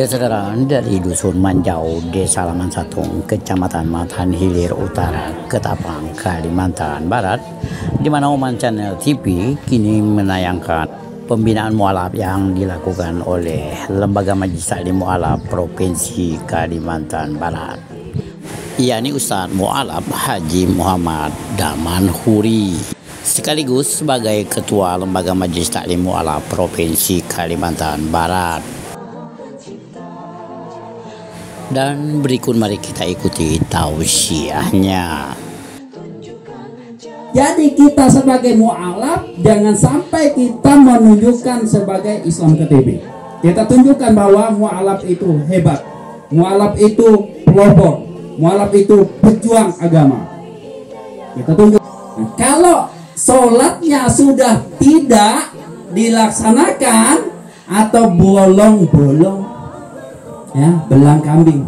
Saudara, dari Dusun Manjau, Desa Laman Satung, Kecamatan Matan Hilir Utara, Ketapang, Kalimantan Barat, di mana Oman Channel TV kini menayangkan pembinaan mualaf yang dilakukan oleh Lembaga Majelis Taklim Mualaf Provinsi Kalimantan Barat, yakni Ustadz Mualaf Haji Muhammad Daman Huri, sekaligus sebagai Ketua Lembaga Majelis Taklim Mualaf Provinsi Kalimantan Barat. Dan berikut mari kita ikuti tausiahnya. Jadi kita sebagai mualaf jangan sampai kita menunjukkan sebagai Islam KTP. Kita tunjukkan bahwa mualaf itu hebat, mualaf itu pelopor, mualaf itu pejuang agama. Kita tunjuk. Nah, kalau sholatnya sudah tidak dilaksanakan atau bolong-bolong, ya, belang kambing,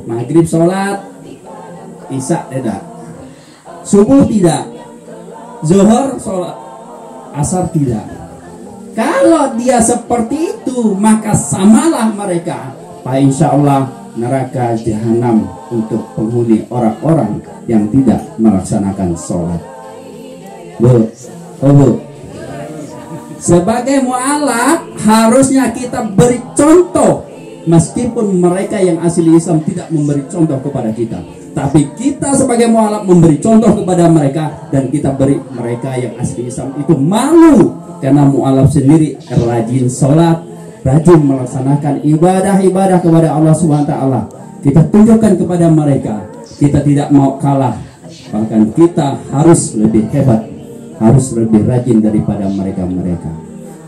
maghrib sholat, isya tidak, subuh tidak, zuhur sholat, asar tidak. Kalau dia seperti itu, maka samalah mereka, Pak, insya Allah neraka jahanam untuk penghuni orang-orang yang tidak melaksanakan sholat. Bu, sebagai mualaf harusnya kita beri contoh, meskipun mereka yang asli Islam tidak memberi contoh kepada kita, tapi kita sebagai mualaf memberi contoh kepada mereka, dan kita beri mereka yang asli Islam itu malu karena mualaf sendiri rajin sholat, rajin melaksanakan ibadah-ibadah kepada Allah SWT. Kita tunjukkan kepada mereka, kita tidak mau kalah, bahkan kita harus lebih hebat, harus lebih rajin daripada mereka-mereka.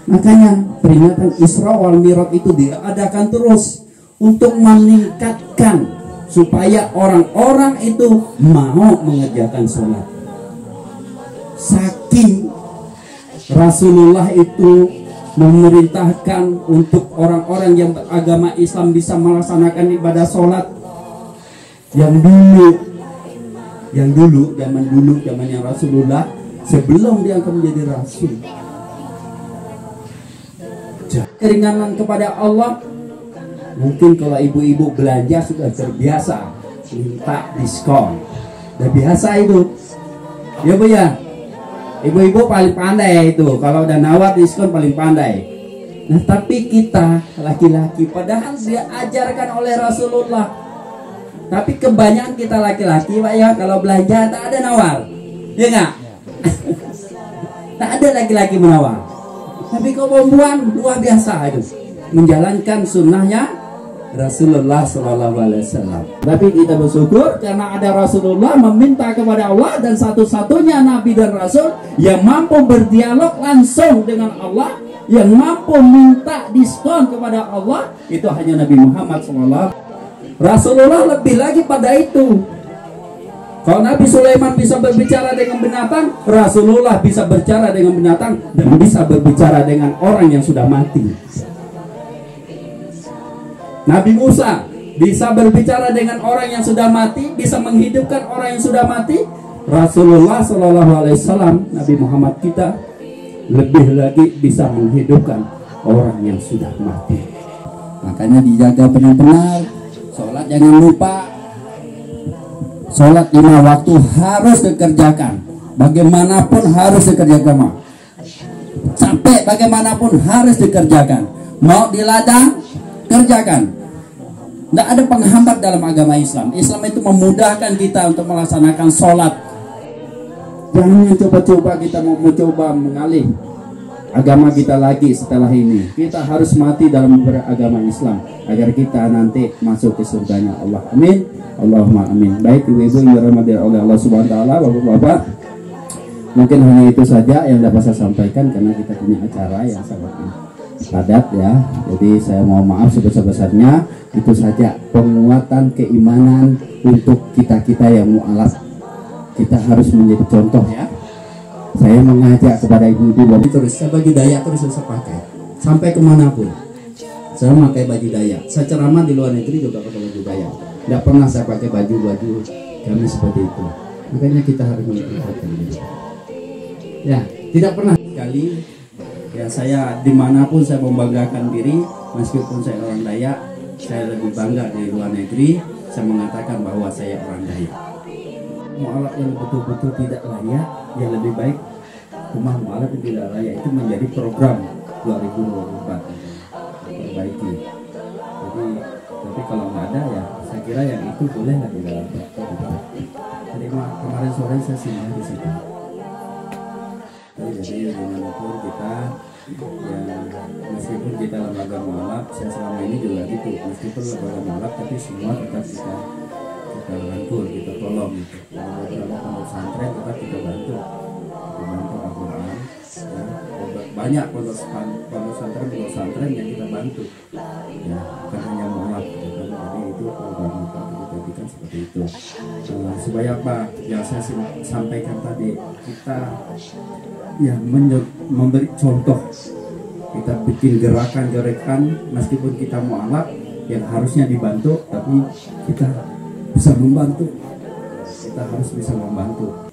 Makanya peringatan Isra wal Mi'raj itu diadakan terus untuk meningkatkan supaya orang-orang itu mau mengerjakan sholat. Saking Rasulullah itu memerintahkan untuk orang-orang yang beragama Islam bisa melaksanakan ibadah sholat yang dulu zamannya Rasulullah, sebelum dia akan menjadi Rasul. Keringanan kepada Allah. Mungkin kalau ibu-ibu belanja sudah terbiasa minta diskon, udah biasa itu, ya Bu ya. Ibu-ibu paling pandai itu, kalau udah nawar diskon paling pandai. Nah, tapi kita laki-laki, padahal dia ajarkan oleh Rasulullah, tapi kebanyakan kita laki-laki, Pak ya, kalau belanja tak ada nawar, ya nggak? Tak ada laki-laki menawar. Tapi kalau perempuan luar biasa itu menjalankan sunnahnya Rasulullah SAW. Tapi kita bersyukur karena ada Rasulullah meminta kepada Allah, dan satu-satunya Nabi dan Rasul yang mampu berdialog langsung dengan Allah, yang mampu minta diskon kepada Allah, itu hanya Nabi Muhammad SAW. Rasulullah lebih lagi pada itu. Kalau Nabi Sulaiman bisa berbicara dengan binatang, Rasulullah bisa berbicara dengan binatang dan bisa berbicara dengan orang yang sudah mati. Nabi Musa bisa berbicara dengan orang yang sudah mati, bisa menghidupkan orang yang sudah mati. Rasulullah SAW, Nabi Muhammad kita, lebih lagi bisa menghidupkan orang yang sudah mati. Makanya dijaga benar-benar, sholat jangan lupa. Sholat 5 waktu harus dikerjakan, bagaimanapun harus dikerjakan. Capek bagaimanapun harus dikerjakan. Mau di ladang, kerjakan. Tidak ada penghambat dalam agama Islam. Islam itu memudahkan kita untuk melaksanakan sholat. Jangan coba-coba kita mau mencoba mengalih agama kita lagi setelah ini. Kita harus mati dalam beragama Islam agar kita nanti masuk ke surganya Allah. Amin. Allahumma amin. Baik ibu-ibu yang dirahmati oleh Allah Subhanahu wa taala, Bapak-bapak, mungkin hanya itu saja yang dapat saya sampaikan karena kita punya acara yang sangat padat ya. Jadi saya mohon maaf sebesar-besarnya. Itu saja penguatan keimanan untuk kita-kita yang mualaf. Kita harus menjadi contoh ya. Saya mengajak kepada ibu-ibu terus, saya baju Dayak terus saya pakai sampai kemanapun. Saya pakai baju Dayak. Saya ceramah di luar negeri juga pakai baju Dayak. Tidak pernah saya pakai baju kami seperti itu. Makanya kita harus memperhatikan diri. Ya, tidak pernah sekali Ya, saya dimanapun saya membanggakan diri, meskipun saya orang Dayak, saya lebih bangga di luar negeri. Saya mengatakan bahwa saya orang Dayak. Mualaf yang betul-betul tidak layak, yang lebih baik rumah mualaf yang tidak layak itu menjadi program 2024 perbaiki. Jadi, tapi kalau nggak ada ya, saya kira yang itu boleh lah di dalam program. Jadi kemarin sore saya singgah di situ. Jadi dimanapun kita, ya meskipun kita lembaga mualaf, saya selama ini juga gitu, meskipun lembaga mualaf tapi semua tetap kita rangkul, kita tolong gitu. Kalau beberapa pondok pesantren kita bantu Al-Quran. Ya, banyak pondok pesantren yang kita bantu. Ya, bukan hanya mualaf. Jadi itu program kita jadikan seperti itu. Supaya apa? Yang saya sampaikan tadi, kita ya memberi contoh. Kita bikin gerakan-gerakan meskipun kita mualaf yang harusnya dibantu, tapi kita bisa membantu. Kita harus bisa membantu.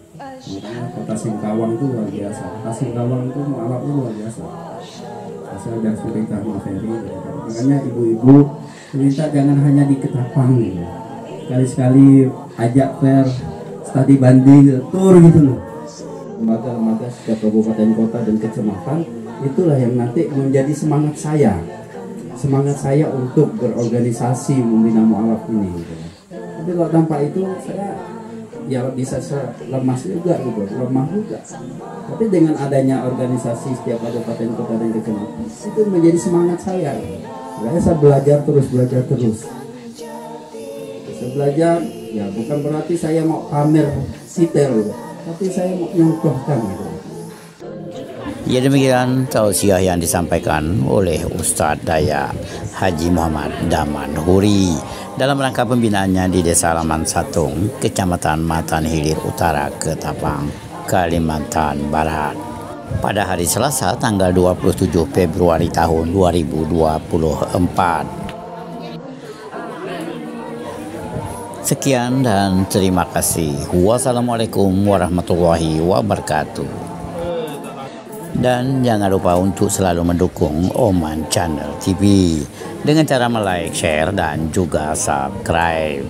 Makanya Kota Singkawang itu luar biasa. Kota Singkawang itu mualaf itu luar biasa. Saya sudah cerita sama Ferry. Makanya ibu-ibu cerita jangan hanya di Ketapang gitu. Sekali-sekali ajak fair studi banding tur gitu loh. Lembaga-lembaga setiap kabupaten kota dan kecamatan itulah yang nanti menjadi semangat saya untuk berorganisasi membina mualaf ini gitu. Tapi kalau tanpa itu saya ya bisa lemah juga. Tapi dengan adanya organisasi setiap kabupaten kota dan kecamatan itu menjadi semangat saya. Saya belajar terus. Saya belajar ya bukan berarti saya mau pamer titel gitu, tapi saya mau nyontohkan gitu. Ya, demikian tausiah yang disampaikan oleh Ustadz Dayak Haji Muhammad Daman Huri dalam rangka pembinaannya di Desa Laman Satung, Kecamatan Matan Hilir Utara, Ketapang, Kalimantan Barat, pada hari Selasa tanggal 27 Februari tahun 2024. Sekian dan terima kasih. Wassalamualaikum warahmatullahi wabarakatuh. Dan jangan lupa untuk selalu mendukung Oman Channel TV dengan cara like, share, dan juga subscribe.